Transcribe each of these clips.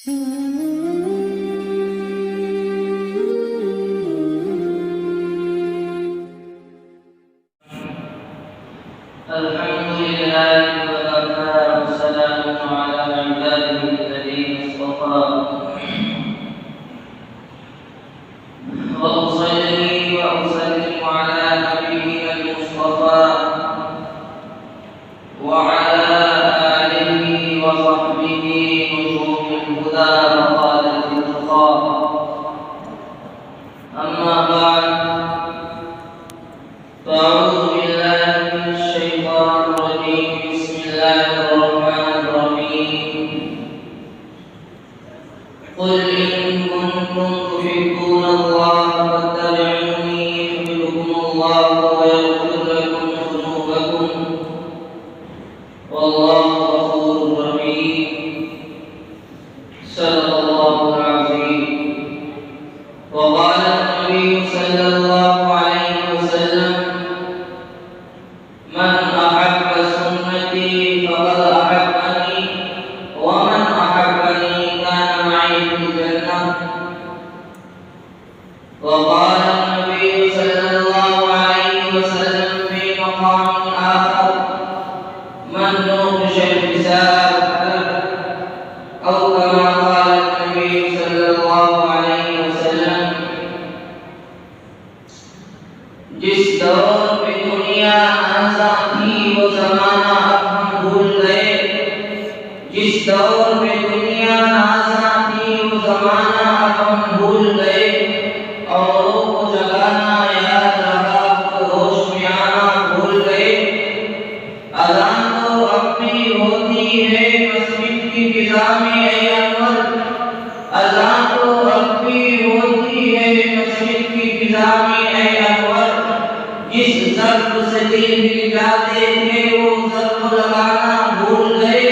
الحمد لله وكفى والسلام على عباده الذين اصطفى وأصلي وأسلم على نبينا المصطفى وعلى آله وصحبه نجوم الهدى وقادة التقى أما بعد فأعوذ بالله من الشيطان الرجيم بسم الله الرحمن الرحيم قل إن كنتم تحبون الله فاتبعوني يحببكم الله ويغفر لكم ذنوبكم والله غفور رحيم صدق الله العظيم. وقال النبي صلى الله عليه وسلم من أحب سنتي فقد أحبني ومن أحبني كان معي في الجنة. وقال النبي صلى الله عليه وسلم في مقام آخر من نوقش الحساب أو كما قال النبي صلى الله عليه وسلم جس دور میں دنیا آسان تھی وہ زمانہ اب ہم بھول گئے. جس دور میں دنیا آسان تھی وہ زمانہ اب ہم بھول گئے. اوروں کو جگانا یاد رہا تو ہوش میں آنا بھول گئے. اذان تو اپنی ہوتی ہے مسجد کی فضا میں اے انور. اذان تو اپنی ہوتی ہے مسجد کی فضا میں اے انور. جس ضرب سے دل بھی جاتے تھے وہ ضرب لگانا بھول گئے.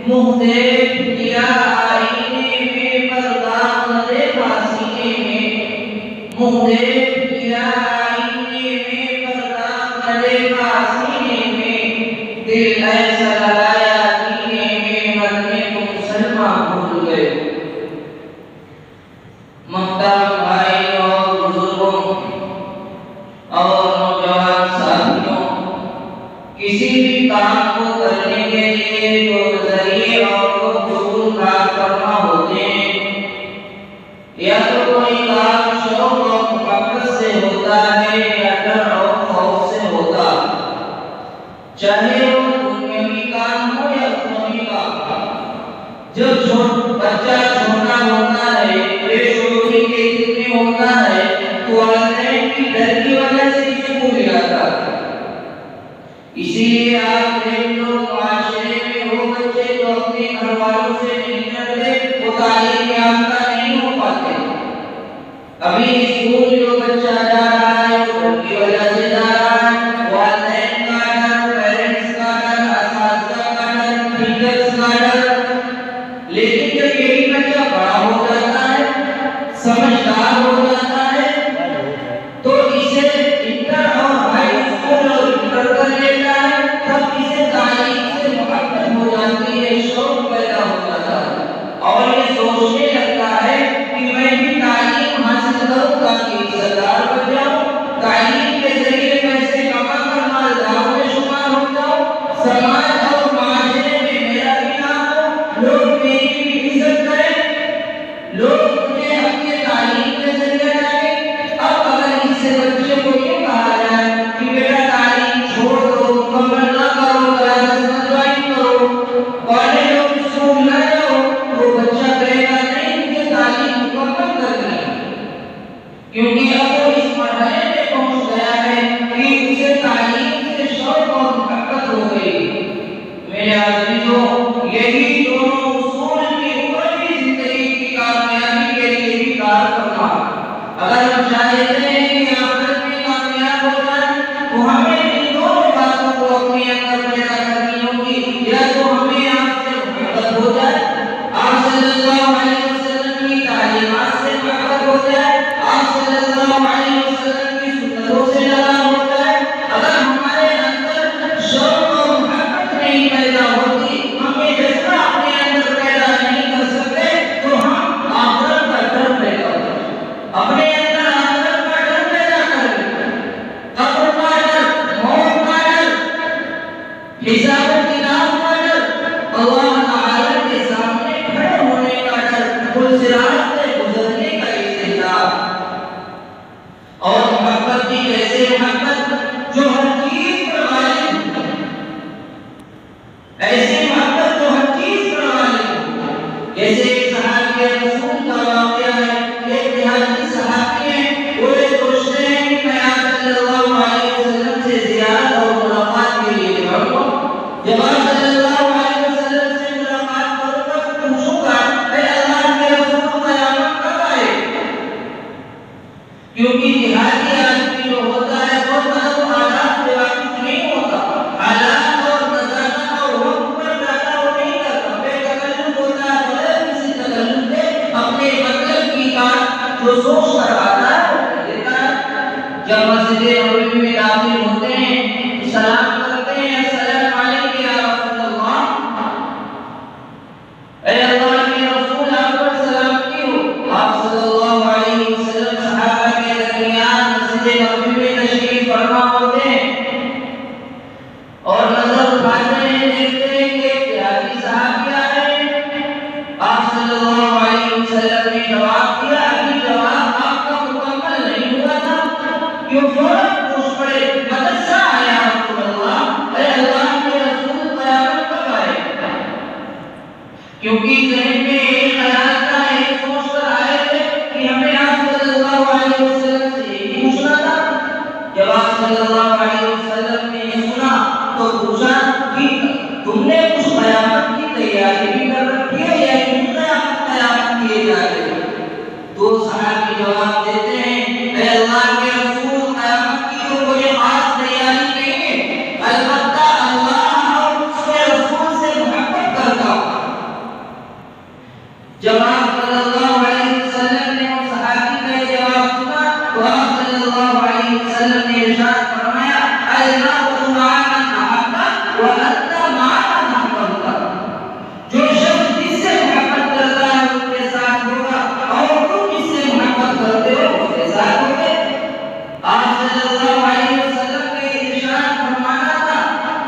منہ دیکھ کیا آئینے میں پردہ نہ دیکھا سینے میں. منہ دیکھ کیا آئینے میں پردہ نہ دیکھا سینے میں. دل ایسا لگایا سینے میں مرنے کو مسلمان بھول گئے. محترم بھائی اور بزرگوں اور نوجوان ساتھیوں، کسی بھی کام کو کرنے کے لیے جو ذریعے اور اصول کار کرنا ہوتے ہیں، یا تو کوئی کام شوق اور محبت سے ہوتا ہے یا ڈر اور خوف سے ہوتا ہے. چاہے وہ دنیاوی کام ہو یا اخروی کام. جب بچہ چھوٹا ہوتا ہے، بے شعوری کے دل میں ہوتا ہے، تو والدین کی ڈر کی وجہ سے اسے بھول جاتا ہے. اسی لیے آپ دیکھ لو معاشرے میں وہ بچے جو اپنے گھر والوں سے نہیں ڈرتے وہ تعلیم یافتہ نہیں ہو پاتے. ابھی اسکول جو بچہ جا رہا ہے وہ ڈر کی وجہ سے جا رہا ہے. والدین کا ڈر، پیرنٹس کا ڈر، اساتذہ کا ڈر، ٹیچرز کا ڈر. لیکن جب یہی بچہ بڑا ہو جاتا ہے، سمجھدار ہو جاتا ہے، تو اسے انٹر اور ہائی اسکول اور انٹر کر لیتا ہے. تب اسے تعلیم سے محبت ہو جاتی ہے، شوق پیدا ہو جاتا ہے اور یہ سوچنے لگتا ہے کہ میں بھی تعلیم حاصل کروں تاکہ عزتدار بن جاؤں. تعلیم کے ذریعے پیسے کما کر مالدار میں شمار ہو جاؤں. سماج اور معاشرے میں میرا بھی نام ہو، لوگ میری بھی عزت کریں، لوگ مجھے اپنے تعلیم کے ذریعے جانیں. اب اگر اسے بچے کو یہ کہا جائے کہ بیٹا تعلیم چھوڑ دو، مکمل نہ کرو، کلاسز نہ جوائن کرو، کالج اور اسکول نہ جاؤ، تو بچہ کہے گا نہیں مجھے تعلیم مکمل کرنی ہے. کیونکہ اب وہ اس مرحلے میں پہنچ گیا ہے کہ اسے تعلیم سے شوق اور محبت ہو گئی. میرے عزیزوں، یہی دونوں اصول کی اخروی زندگی کی کامیابی کے لیے بھی کار کرنا. اگر ہم چاہتے ہیں کہ آخرت میں کامیاب ہو جائیں تو ہمیں ان دونوں باتوں کو اپنے اندر پیدا کرنی ہوگی. یا تو ہمیں آپ سے محبت ہو جائے، آپ صلی اللہ علیہ وسلم کی تعلیمات سے محبت ہو جائے، آپ صلی اللہ علیہ وسلم کی سنتوں سے لگاؤ ہو جائے. اگر ہمارے اندر شوق اور محبت نہیں پیدا ہوتی، ہم یہ جذبہ اپنے اندر پیدا نہیں کر سکتے جو سوچ کر آتا ہے وہ کہہ دیتا ہے۔ جب مسجد نبوی میں داخل ہوتے ہیں تو سلام کرتے ہیں، السلام علیکم یا رسول اللہ، اے اللہ کے رسول آپ پر سلامتی ہو۔ آپ صلی اللہ علیہ وسلم صحابہ کے درمیان مسجد نبوی میں تشریف فرما ہوتے ہیں اور نظر اٹھاتے ہیں، دیکھتے ہیں کہ پیاری صحابی آ رہے ہیں۔ آپ صلی اللہ علیہ وسلم نے جواب دیا، ابھی جواب آپ کا مکمل نہیں ہوا تھا، کیوں فوراً پوچھ پڑے مدرسہ آیا رسول اللہ، اے اللہ کے رسول قیامت کب آئے؟ کیونکہ ذہن میں ایک خیال تھا، ایک سوچ کر آئے تھے کہ ہمیں آپ صلی اللہ علیہ وسلم سے یہی پوچھنا تھا۔ جب آپ صلی اللہ علیہ وسلم نے یہ سنا تو پوچھا کہ تم نے کچھ قیامت کی تیاری بھی کر رکھی ہے یا یوں قیامت کیے جا رہے ہیں؟ تو صحابی جواب دیتے ہیں، اے اللہ کے رسول قیامت کی تو کوئی خاص تیاری نہیں ہے، البتہ اللہ اور اس کے رسول سے محبت کرتا ہوں۔ جب آپ صلی اللہ علیہ وسلم نے اس صحابی کا جواب سنا تو آپ صلی اللہ علیہ وسلم نے ارشاد فرمایا، المرء مع من احب وانت مع من احببت، جو شخص جس سے محبت کرتا ہے اس کے ساتھ ہوگا اور تم جس سے محبت کرتے ہو اس کے ساتھ ہوگے۔ آپ صلی اللہ علیہ وسلم کا ارشاد فرمانا تھا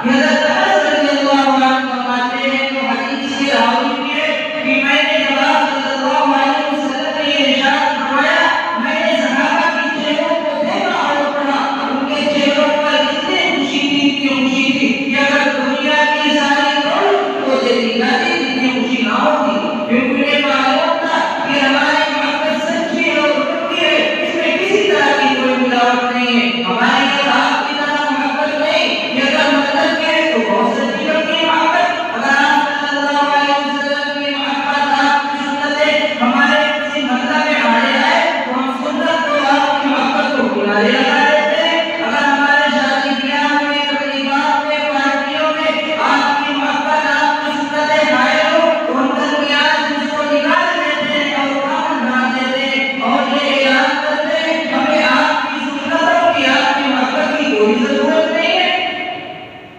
کہ حضرت انس رضی اللہ عنہ فرماتے ہیں تو حدیث کے راوی بھی ہے کہ میں نے جب آپ صلی اللہ علیہ وسلم نے یہ ارشاد فرمایا، میں نے صحابہ کے چہروں کو دیکھا اور پڑھا، ان کے چہروں پر اتنی خوشی تھی، اتنی خوشی تھی کہ اگر دنیا کی ساری دولت کو دے دی جاتی اتنی خوشی نہ ہوتی، کیونکہ انہیں معلوم تھا کہ ہماری محبت سچی ہے اور پکی ہے، اس میں کسی طرح کی کوئی ملاوٹ نہیں ہے، ہماری آپ کی طرح محبت نہیں، یہ اگر مطلب کے تو بہت سچی کرتی ہے محبت، اگر آپ صلی اللہ علیہ وسلم کی محبت آپ کی سنتیں ہمارے کسی مطلب میں آڑے آئے تو ہم سنت کو آپ کی محبت کو کنارے لگا دیتے ہیں، اگر ہمارے شادی بیاہ میں تقریبات میں پارٹیوں میں آپ کی محبت آپ کی سنتیں حائل ہو تو ہم درمیان اس کو نکال دیتے ہیں اور کام بنا دیتے ہیں اور یہ اعلان کرتے ہیں ہمیں آپ کی سنتوں کی آپ کی محبت کی کوئی ضرورت نہیں ہے۔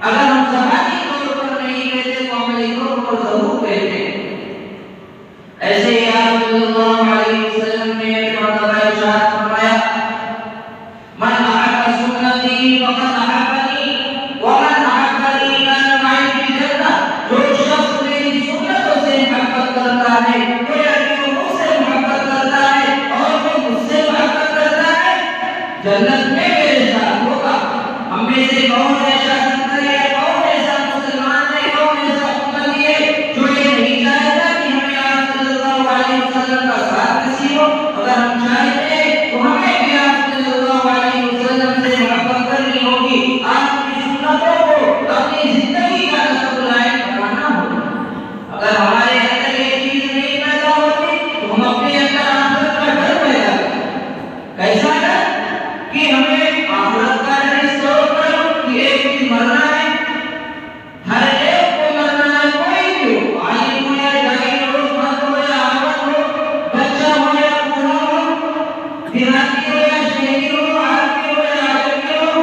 اگر ہم زبانی طور پر نہیں کہتے تو عملی طور پر ضرور کہتے ہیں۔ ایسے ہی آپ صلی اللہ علیہ وسلم نے ایک مرتبہ ارشاد فرمایا، من احب سنتی فقد احبنی ومن احبنی کان معی فی الجنہ، جو شخص میری سنتوں سے محبت کرتا ہے گویا کہ وہ مجھ سے محبت کرتا ہے اور جو مجھ سے محبت کرتا ہے جنت میں میرے ساتھ ہوگا۔ ہم میں سے کون ایسا سنت ہے، کون ایسا مسلمان ہے، کون ایسا امتی ہے جو یہ نہیں چاہتا کہ ہمیں آپ صلی اللہ علیہ وسلم کا ساتھ نصیب ہو؟ اگر ہم چاہتے ہیں تو ہمیں بھی آپ صلی اللہ علیہ وسلم سے محبت کرنی ہوگی، آپ کی سنتوں کو اپنی زندگی کا نصب لائق بنانا ہوگا۔ اگر ہمارے اندر یہ چیز نہیں پیدا ہوتی تو ہم اپنے اندر آخرت کا ڈر پیدا کریں۔ کیسا ڈر؟ کہ ہمیں آخرت کا ڈر اس طور پر کہ ایک دن مرنا ہے، ہر ایک کو مرنا ہے، کوئی بھی ہو، عالم ہو یا جاہل ہو، مرد ہو یا عورت ہو، بچہ ہو یا بوڑھا ہو، دیہاتی ہو یا شہری ہو، عربی ہو یا عجمی ہو،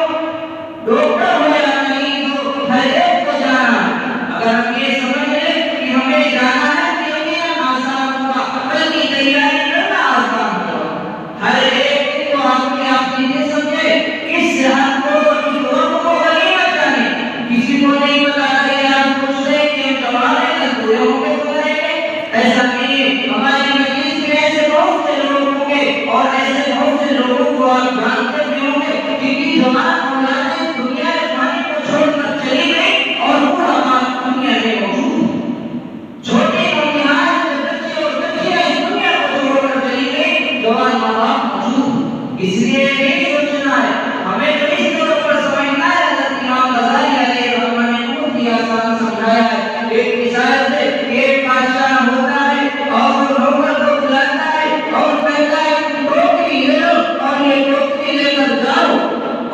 ڈاکٹر ہو یا مریض ہو، ہر ایک کو جانا ہے۔ اگر ہم یہ سمجھ لیں کہ ہمیں جانا ہے تو یہ آسان ہوگا، عمل کی تیاری کرنا آسان ہوگا۔ ہر ایک کو آپ یہ سمجھے اس صحت کو اس وقت کو غنیمت جانے، کسی کو نہیں بتا رہے آپ سوچ رہے کہ ہم کمانے تک پورے ہوں گے تو کریں گے، ایسا نہیں ہے۔ ہماری مجلس میں ایسے بہت سے لوگ ہوں گے اور ایسے بہت سے لوگوں کو آپ جانتے بھی ہوں گے جن کی جوان اولادیں دنیا فانی کو چھوڑ کر چلی گئی اور وہ ہماری دنیا میں موجود ہیں۔ چھوٹے نوجوان بچے اور بچیاں اس دنیا کو چھوڑ کر چلی گئی، جوان ماں باپ موجود ہیں۔ اس لیے نہیں سوچنا ہے، ہمیں تو اس طور پر سمجھنا ہے۔ حضرت امام غزالی علیہ الرحمہ نے بہت ہی آسان سمجھایا ہے ایک مثال سے۔ ایک بادشاہ ہوتا ہے اور نوکر کو بلاتا ہے اور کہتا ہے تم ٹوکری لے لو اور یہ ٹوکری لے کر جاؤ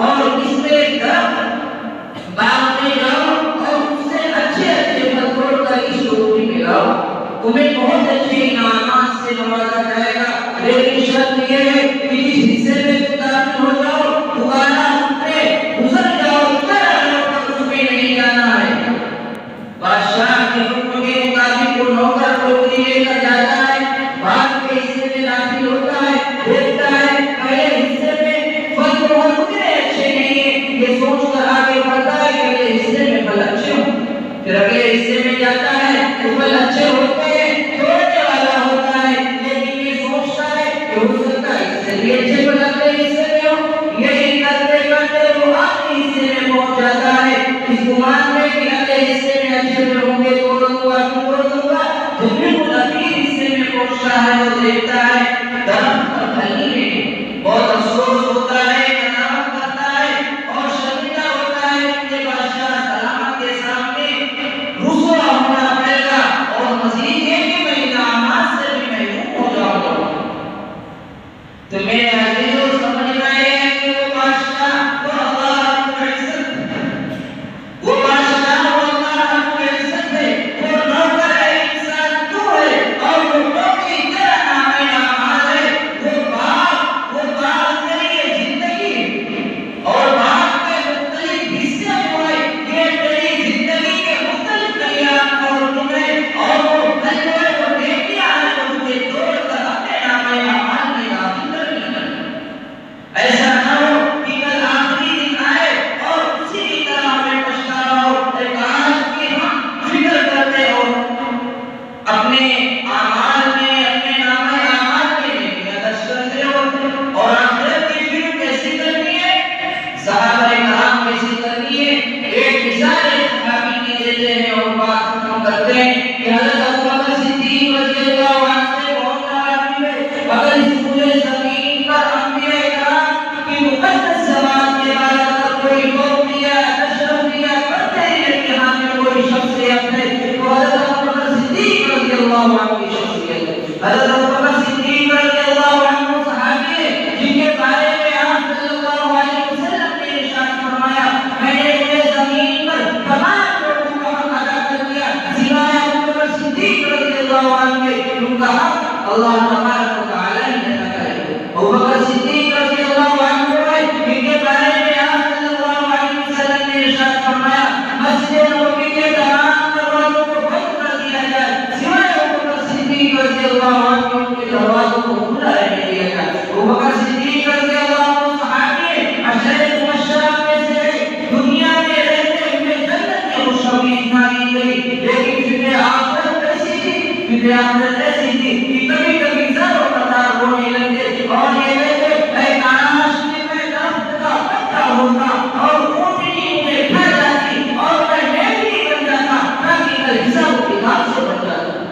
اور اس میں درخت باغ میں جاؤ اور اس سے اچھے اچھے پھل توڑ کر اس ٹوکری میں لاؤ، تمہیں بہت اچھے انعامات سے نوازا جائے گا۔ لیکن شرط یہ ہے کہ جس حصے میں تم داخل ہو جاؤ دوبارہ اس پہ گزر جاؤ اس میں نہیں جانا ہے۔ بادشاہ کے حکم کے مطابق وہ نوکر ٹوکری لے کر جاتا ہے، بعد کے حصے میں داخل ہوتا ہے، دیکھتا ہے پہلے حصے میں پھل بہت اتنے اچھے نہیں ہیں، یہ سوچ کر آگے بڑھتا ہے کہ اگلے حصے میں پھل اچھے ہوں۔ پھر اگلے حصے میں جاتا ہے تو پھل اچھے ہوتے ہیں، توڑنے والا ہوتا ہے، لیکن یہ سوچتا ہے کہ ہو سکتا ہے اس سے بھی اچھے پھل اگلے حصے میں ہوں۔ یہی کرتے کرتے وہ آخری حصے میں پہنچ جاتا ہے، اس گمان میں کہ اگلے حصے میں اچھے پھل ہوں گے، توڑ دوں گا۔ جب بالکل آخری حصے میں پہنچتا ہے وہ دیکھتا ہے درخت پر پھل نہیں ہے، بہت افسوس ہوتا ہے، ندامت کرتا ہے اور شرمندہ ہوتا ہے کہ بادشاہ سلامت کے سامنے رسوا ہونا پڑے گا اور مزید یہ کہ میں انعامات سے بھی محروم ہو جاؤں گا۔ تو میرے عزیزوں سمجھ رہے ہیں کہ وہ بادشاہ وہ اللہ رب العزت وہ بادشاہ وہ اللہ رب العزت ہے، وہ نوکر ہے انسان تو ہے اور وہ ٹوکری تیرا نام ہے اعمال ہے، وہ باغ تیری زندگی اور باغ کے مختلف حصے ہوئے، یہ تیری زندگی کے مختلف کلیات اور تمہیں اور وہ پھل ہوئے وہ نیکیاں ہیں تو تجھے توڑ کر اپنے نام اعمال میں داخل کر لیا۔ ایسا نہ ہو کہ کل آخری دن آئے اور اسی کی طرح ہمیں پچھتاوا ہو، کاش کہ ہم فکر کرتے ہو اپنے اعمال میں اپنے نام اعمال کے نیکیاں درج کرتے ہو اور آخرت کی فکر کیسے کرنی ہے، صحابہ کرام کیسے کرنی ہے۔ ایک مثال صحابی کی دیتے ہیں اور بات ختم کرتے ہیں کہ حضرت ابوبکر صدیق رضی اللہ عنہ سے بہت ناراضی ہے، اگر اس پورے زمین پر انبیاء کرام کی مقدس زبان کے بعد اگر کوئی لوگ دیا اشرف دیا کرتے ہیں کہ ہاں میں کوئی شخص ہے اپنے تو حضرت ابوبکر صدیق رضی اللہ عنہ کی شخصیت ہے۔ حضرت ابوبکر صدیق رضی اللہ عنہ صحابی ہے جن کے بارے میں آپ صلی اللہ علیہ وسلم نے ارشاد فرمایا میں نے پورے زمین پر تمام لوگوں کا حق ادا کر دیا سوائے ابوبکر صدیق رضی اللہ عنہ کے، ان کا حق اللہ تبارک و تعالی ہی ادا کرے۔ ابوبکر صدیق رضی اللہ عنہ ان کے بارے میں آپ صلی اللہ علیہ وسلم نے ارشاد فرمایا مسجد نبوی کے تمام دروازوں کو بند کر دیا جائے سوائے ابوبکر صدیق رضی اللہ عنہ کے دروازوں کو کھلا رہنے دیا جائے۔ ابوبکر صدیق رضی اللہ عنہ صحابی عشرہ مبشرہ میں سے دنیا میں رہتے ہوئے جنت کی خوشخبری سنائی گئی، لیکن فکر آخرت ایسی تھی کہ کبھی کبھی ذر و قطار ہونے لگے اور یہ کہتے اے کاش کہ میں درخت کا پتا ہوتا اور اونٹنی مجھے کھا جاتی اور میں میری بن جاتا تاکہ کل حساب و کتاب سے بچ جاتا۔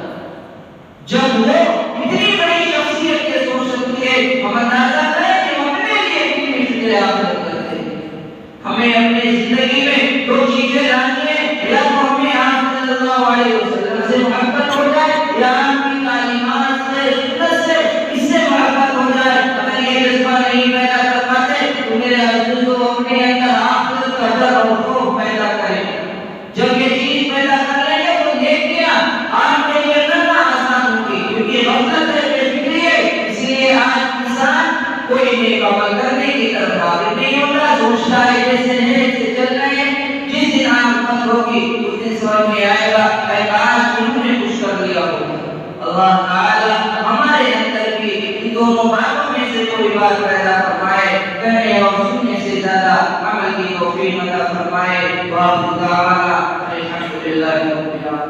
جب وہ اتنی بڑی شخصیت کے سوچ سکتی ہے ہم اندازہ کریں کہ ہم اپنے لیے کتنی فکر آخرت کرتے ہیں۔ ہمیں اپنی زندگی میں دو چیزیں لانی ہیں، یا تو ہمیں آپ صلی اللہ علیہ وسلم سے محبت ہو جائے یا آپ کی تعلیمات سے سنت سے اس سے محبت ہو جائے۔ اگر یہ جذبہ نہیں پیدا کر پاتے تو میرے عزیزوں اپنے اندر آخرت کا ڈر اور خوف پیدا کریں۔ جب یہ چیز پیدا کر لیں گے تو نیکیاں آپ کے لیے کرنا آسان ہوگی، کیونکہ غفلت ہے، بے فکری ہے، اس لیے آج انسان کوئی نیک عمل کرنے کی طرف راغب نہیں ہوتا، سوچتا ہے جیسے ہے ایسے چل رہے ہیں، جس دن آخرت ہوگی اس دن سمجھ میں آئے گا اے کاش انہوں نے کچھ کر لیا ہوگا۔ اللہ تعالی ہمارے اندر بھی ان دونوں باتوں میں سے کوئی بات پیدا فرمائے، کہنے اور سننے سے زیادہ عمل کی توفیق عطا فرمائے۔ وآخر دعوانا الحمدللہ رب العالمین۔